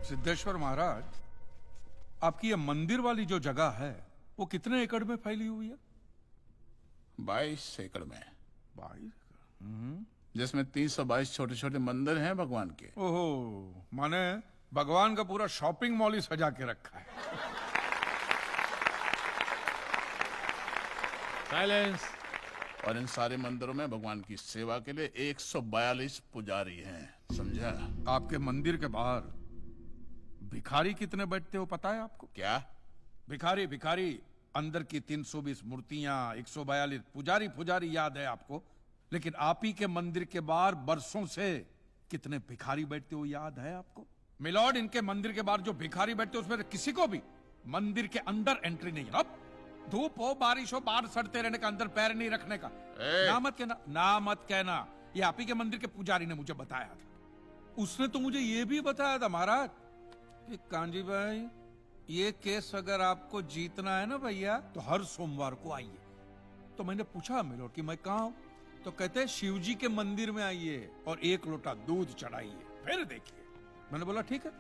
सिद्धेश्वर महाराज, आपकी ये मंदिर वाली जो जगह है वो कितने एकड़ में फैली हुई है? 22 एकड़ में, 22 जिसमें 322 छोटे छोटे मंदिर हैं भगवान के। ओहो, माने भगवान का पूरा शॉपिंग मॉल ही सजा के रखा है। साइलेंस। और इन सारे मंदिरों में भगवान की सेवा के लिए 142 पुजारी हैं, समझा? आपके मंदिर के बाहर भिखारी कितने बैठते हो पता है आपको? क्या? भिखारी अंदर की 320 मूर्तियां, 142 पुजारी याद है आपको, लेकिन आप ही के मंदिर के बाहर बरसों से कितने भिखारी बैठते हो याद है आपको? मिलॉर्ड, इनके मंदिर के बाहर जो भिखारी बैठते हो उसमें किसी को भी मंदिर के अंदर एंट्री नहीं है। अब धूप हो बारिश हो बाहर सड़ते रहने का, अंदर पैर नहीं रखने का। ना मत कहना, ये आप ही के मंदिर के पुजारी ने मुझे बताया था। उसने तो मुझे ये भी बताया था महाराज कि कांजी भाई, ये केस अगर आपको जीतना है ना भैया तो हर सोमवार को आइए। तो मैंने पूछा मिलॉर्ड कि मैं कहाँ हूं? तो कहते हैं शिव जी के मंदिर में आइए और 1 लोटा दूध चढ़ाइए, फिर देखिए। मैंने बोला ठीक है,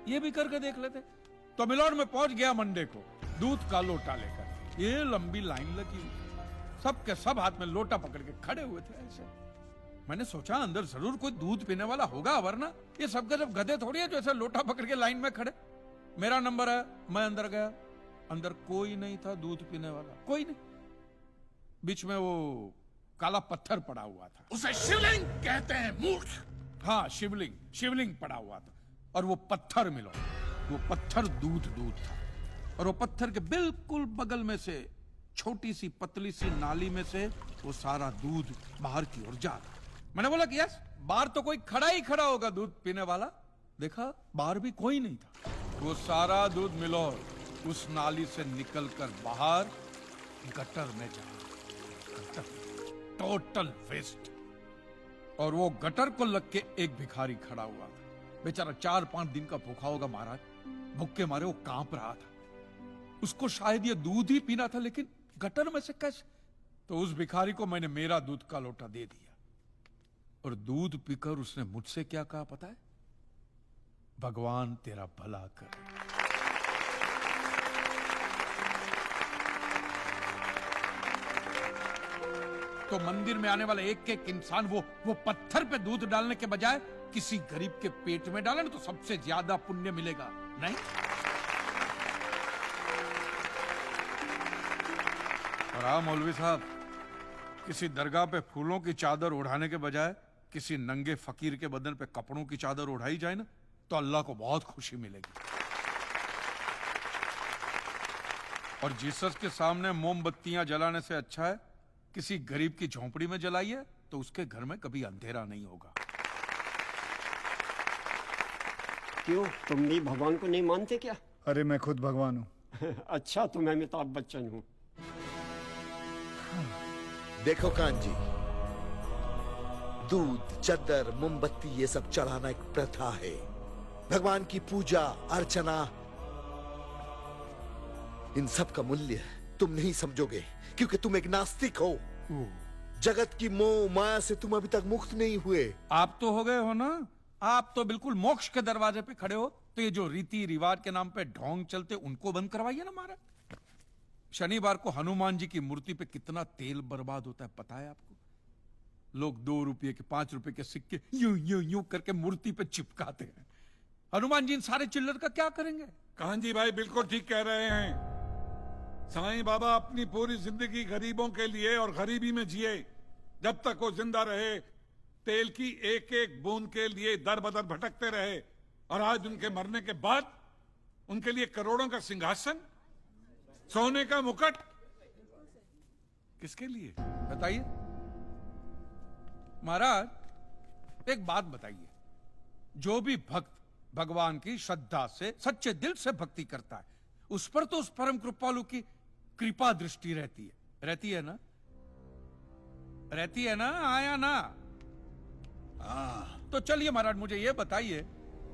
ये भी करके देख लेते। तो मिलॉर्ड में पहुंच गया मंडे को दूध का लोटा लेकर। ये लंबी लाइन लगी हुई, सब के सब हाथ में लोटा पकड़ के खड़े हुए थे ऐसे। मैंने सोचा अंदर जरूर कोई दूध पीने वाला होगा, वरना ये सब के सब गधे थोड़ी है जो ऐसे लोटा पकड़ के लाइन में खड़े। मेरा नंबर है, मैं अंदर गया, अंदर कोई नहीं था दूध पीने वाला, कोई नहीं। बीच में वो काला पत्थर पड़ा हुआ था, उसे शिवलिंग कहते हैं मूर्ख। हाँ, शिवलिंग पड़ा हुआ था। और वो पत्थर मिलो, वो पत्थर दूध था। और वो पत्थर के बिल्कुल बगल में से छोटी सी पतली सी नाली में से वो सारा दूध बाहर की ओर जा रहा। मैंने बोला कि यस, बाहर तो कोई खड़ा ही खड़ा होगा दूध पीने वाला। देखा बाहर भी कोई नहीं था। वो सारा दूध मिलो उस नाली से निकलकर बाहर गटर में जा रहा। Total waste. और वो गटर को लग के एक भिखारी खड़ा हुआ था, बेचारा 4-5 दिन का भूखा होगा महाराज, भूख के मारे वो कांप रहा था। उसको शायद ये दूध ही पीना था, लेकिन गटर में से कैसे? तो उस भिखारी को मैंने मेरा दूध का लोटा दे दिया। और दूध पीकर उसने मुझसे क्या कहा पता है? भगवान तेरा भला करे। तो मंदिर में आने वाला एक एक इंसान वो पत्थर पे दूध डालने के बजाय किसी गरीब के पेट में डाले ना तो सबसे ज्यादा पुण्य मिलेगा, नहीं? और हाँ मौलवी साहब, किसी दरगाह पे फूलों की चादर ओढ़ाने के बजाय किसी नंगे फकीर के बदन पे कपड़ों की चादर ओढ़ाई जाए ना तो अल्लाह को बहुत खुशी मिलेगी। और जीसस के सामने मोमबत्तियां जलाने से अच्छा है किसी गरीब की झोंपड़ी में जलाइए, तो उसके घर में कभी अंधेरा नहीं होगा। क्यों, तुम भी भगवान को नहीं मानते क्या? अरे मैं खुद भगवान हूँ। अच्छा, तो मैं अमिताभ बच्चन हूँ। देखो कांजी, दूध, चद्दर, मोमबत्ती ये सब चढ़ाना एक प्रथा है। भगवान की पूजा अर्चना, इन सब का मूल्य तुम नहीं समझोगे क्योंकि तुम एक नास्तिक हो। जगत की मोह माया से तुम अभी तक मुक्त नहीं हुए। आप तो हो गए हो ना, आप तो बिल्कुल मोक्ष के दरवाजे पे खड़े हो। तो ये जो रीति रिवाज के नाम पे ढोंग चलते उनको बंद करवाइए ना महाराज। शनिवार को हनुमान जी की मूर्ति पे कितना तेल बर्बाद होता है पता है आपको? लोग 2 रुपये के 5 रुपए के सिक्के यूं यूं यूं करके मूर्ति पे चिपकाते हैं। हनुमान जी इन सारे चिल्लर का क्या करेंगे? कांजी भाई बिल्कुल ठीक कह रहे हैं। साईं बाबा अपनी पूरी जिंदगी गरीबों के लिए और गरीबी में जिए। जब तक वो जिंदा रहे तेल की एक एक बूंद के लिए दर बदर भटकते रहे, और आज उनके मरने के बाद उनके लिए करोड़ों का सिंहासन, सोने का मुकुट, किसके लिए बताइए महाराज। एक बात बताइए, जो भी भक्त भगवान की श्रद्धा से सच्चे दिल से भक्ति करता है उस पर तो उस परम कृपालु की कृपा दृष्टि रहती है ना? रहती है ना? आया ना? तो चलिए महाराज, मुझे यह बताइए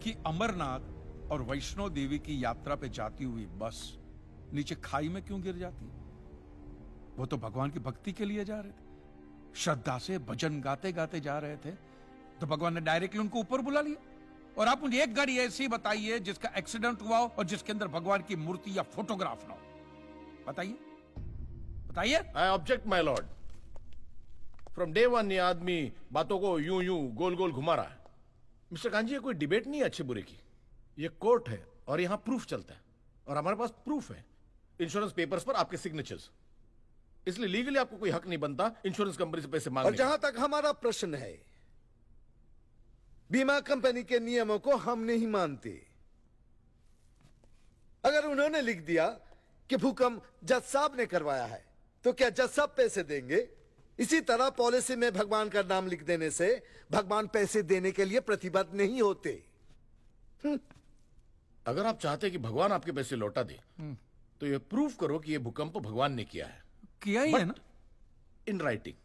कि अमरनाथ और वैष्णो देवी की यात्रा पे जाती हुई बस नीचे खाई में क्यों गिर जाती है? वो तो भगवान की भक्ति के लिए जा रहे थे, श्रद्धा से भजन गाते गाते जा रहे थे, तो भगवान ने डायरेक्टली उनको ऊपर बुला लिया। और आप मुझे एक गाड़ी ऐसी बताइए जिसका एक्सीडेंट हुआ हो और जिसके अंदर भगवान की मूर्ति या फोटोग्राफ ना हो। बताइए बताइए। I object my Lord. From day one ये आदमी बातों को यूं यूं गोल गोल घुमा रहा है। मिस्टर कांजी, ये कोई डिबेट नहीं है अच्छे बुरे की, ये कोर्ट है और यहां प्रूफ चलता है और हमारे पास प्रूफ है, इंश्योरेंस पेपर्स पर आपके सिग्नेचर्स। इसलिए लीगली आपको कोई हक नहीं बनता इंश्योरेंस कंपनी से पैसे मांगने और जहां तक हमारा प्रश्न है, बीमा कंपनी के नियमों को हम नहीं मानते। अगर उन्होंने लिख दिया कि भूकंप जज साहब ने करवाया है, तो क्या जज साहब पैसे देंगे? इसी तरह पॉलिसी में भगवान का नाम लिख देने से भगवान पैसे देने के लिए प्रतिबद्ध नहीं होते। अगर आप चाहते कि भगवान आपके पैसे लौटा दे तो ये प्रूफ करो कि ये भूकंप भगवान ने किया है। किया ही है ना। इन राइटिंग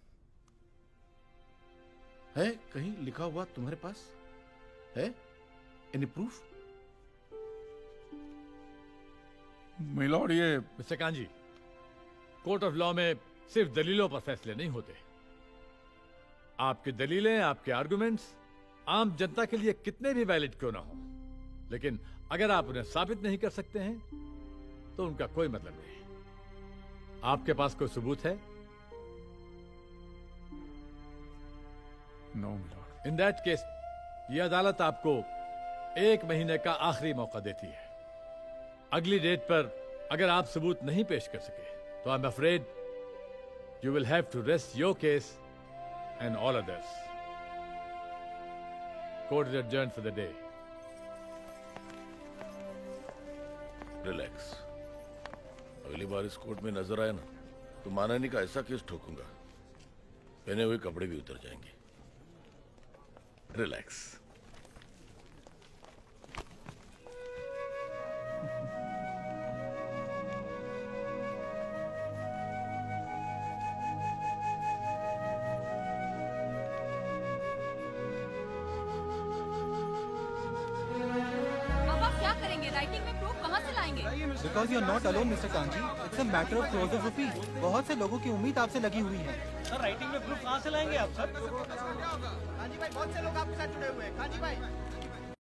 है, कहीं लिखा हुआ तुम्हारे पास है? Any proof? मिलॉर्ड, ये mister kanji, court of law में सिर्फ दलीलों पर फैसले नहीं होते। आपकी दलीलें, आपके आर्गुमेंट्स आम जनता के लिए कितने भी वैलिड क्यों ना हो, लेकिन अगर आप उन्हें साबित नहीं कर सकते हैं तो उनका कोई मतलब नहीं। आपके पास कोई सबूत है? No my lord. In that case ये अदालत आपको 1 महीने का आखिरी मौका देती है। अगली डेट पर अगर आप सबूत नहीं पेश कर सके तो I am afraid you will have to rest your case and all others. Court is adjourned for the day. Relax. अगली बार इस कोर्ट में नजर आया ना तो मानहानि का ऐसा केस ठोकूंगा, पहने हुए कपड़े भी उतर जाएंगे। रिलैक्स। अब आप क्या करेंगे? राइटिंग में प्रूफ कहाँ से लाएंगे? Because you are not alone, Mr. Kanji. It's a matter of crores of rupees. बहुत से लोगों की उम्मीद आपसे लगी हुई है। सर, राइटिंग में प्रूफ कहाँ से लाएंगे आप सर? कांजी भाई, बहुत से लोग आपके साथ जुड़े हुए हैं। कांजी भाई